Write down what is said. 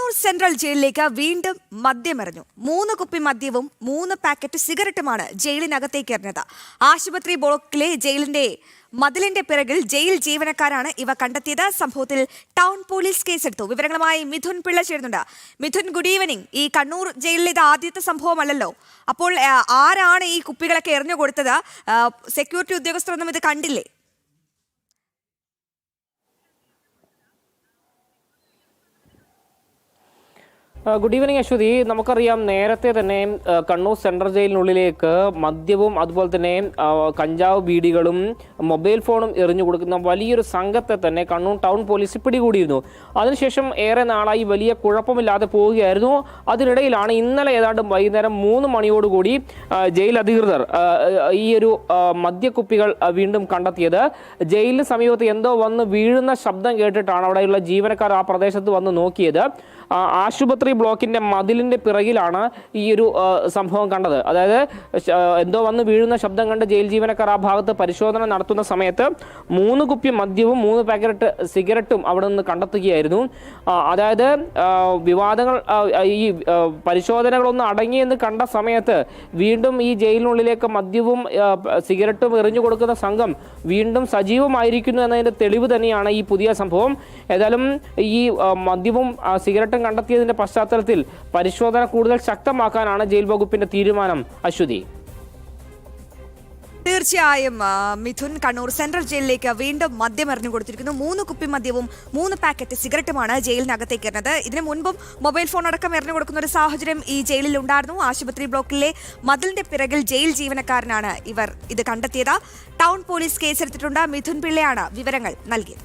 Kannur central ജയിലിലേക്ക് വീണ്ടും മദ്യമെറിഞ്ഞു. 3 കുപ്പി മദ്യവും 3 പാക്കറ്റ് സിഗരറ്റുമാണ് ജയിലിനകത്തേക്ക് എറിഞ്ഞത്. ആശുപത്രി ബ്ലോക്കിലെ ജയിലിന്റെ മതിലിന്റെ പിറകിൽ ജയിൽ ജീവനക്കാരാണ് ഇവ കണ്ടെത്തിയത്. സംഭവത്തിൽ ടൗൺ പോലീസ് കേസെടുത്തു. വിവരങ്ങളുമായി മിഥുൻ പിള്ള ചേരുന്നുണ്ട്. Mithun, good evening. ഈ കണ്ണൂർ ജയിലിൽ ഇത് ആദ്യത്തെ സംഭവമല്ലല്ലോ. അപ്പോൾ ആരാണ് ഈ കുപ്പികളൊക്കെ എറിഞ്ഞു കൊടുത്തത്? സെക്യൂരിറ്റി ഉദ്യോഗസ്ഥരൊന്നും ഇത് കണ്ടില്ലേ? Good evening Aswathi. നമുക്കറിയാം, നേരത്തെ തന്നെ കണ്ണൂർ സെൻട്രൽ ജയിലിനുള്ളിലേക്ക് മദ്യവും അതുപോലെ തന്നെ കഞ്ചാവ് ബീഡികളും മൊബൈൽ ഫോണും എറിഞ്ഞു കൊടുക്കുന്ന വലിയൊരു സംഘത്തെ തന്നെ കണ്ണൂർ ടൗൺ പോലീസ് പിടികൂടിയിരുന്നു. അതിനുശേഷം ഏറെ നാളായി വലിയ കുഴപ്പമില്ലാതെ പോവുകയായിരുന്നു. അതിനിടയിലാണ് ഇന്നലെ ഏതാണ്ട് വൈകുന്നേരം 3 മണിയോടുകൂടി ജയിൽ അധികൃതർ ഈ ഒരു മദ്യക്കുപ്പികൾ വീണ്ടും കണ്ടെത്തിയത്. ജയിലിന് സമീപത്ത് എന്തോ വന്ന് വീഴുന്ന ശബ്ദം കേട്ടിട്ടാണ് അവിടെയുള്ള ജീവനക്കാർ ആ പ്രദേശത്ത് വന്ന് നോക്കിയത്. ആശുപത്രി ബ്ലോക്കിന്റെ മതിലിന്റെ പിറകിലാണ് ഈ ഒരു സംഭവം കണ്ടത്. അതായത് എന്തോ വന്ന് വീഴുന്ന ശബ്ദം കണ്ട് ജയിൽ ജീവനക്കാർ ആ ഭാഗത്ത് പരിശോധന നടത്തുന്ന സമയത്ത് 3 കുപ്പി മദ്യവും 3 പാക്കറ്റ് സിഗരറ്റും അവിടെ നിന്ന് കണ്ടെത്തുകയായിരുന്നു. അതായത് വിവാദങ്ങൾ, ഈ പരിശോധനകളൊന്നും അടങ്ങിയെന്ന് കണ്ട സമയത്ത് വീണ്ടും ഈ ജയിലിനുള്ളിലേക്ക് മദ്യവും സിഗരറ്റും എറിഞ്ഞു കൊടുക്കുന്ന സംഘം വീണ്ടും സജീവമായിരിക്കുന്നു എന്നതിന്റെ തെളിവ് തന്നെയാണ് ഈ പുതിയ സംഭവം. ഏതായാലും ഈ മദ്യവും സിഗരറ്റും കണ്ടെത്തിയതിന്റെ പശ്ചാത്തലത്തിൽ പരിശോധന കൂടുതൽ ശക്തമാക്കാനാണ് ജയിൽ വകുപ്പിന്റെ തീരുമാനം. അശ്വതി, തീർച്ചയായും മിഥുൻ, കണ്ണൂർ സെൻട്രൽ ജയിലിലേക്ക് വീണ്ടും മദ്യം എറിഞ്ഞു കൊടുത്തിരിക്കുന്നു. 3 കുപ്പി മദ്യവും 3 പാക്കറ്റ് സിഗരറ്റുമാണ് ജയിലിനകത്തേക്ക് എറിഞ്ഞത്. ഇതിനു മുൻപും മൊബൈൽ ഫോൺ അടക്കം എറിഞ്ഞു കൊടുക്കുന്ന ഒരു സാഹചര്യം ഈ ജയിലിൽ ഉണ്ടായിരുന്നു. ആശുപത്രി ബ്ലോക്കിലെ മതിലിന്റെ പിറകിൽ ജയിൽ ജീവനക്കാരനാണ് ഇവർ ഇത് കണ്ടെത്തിയത്. ടൗൺ പോലീസ് കേസെടുത്തിട്ടുണ്ട്. മിഥുൻ പിള്ളയാണ് വിവരങ്ങൾ നൽകിയത്.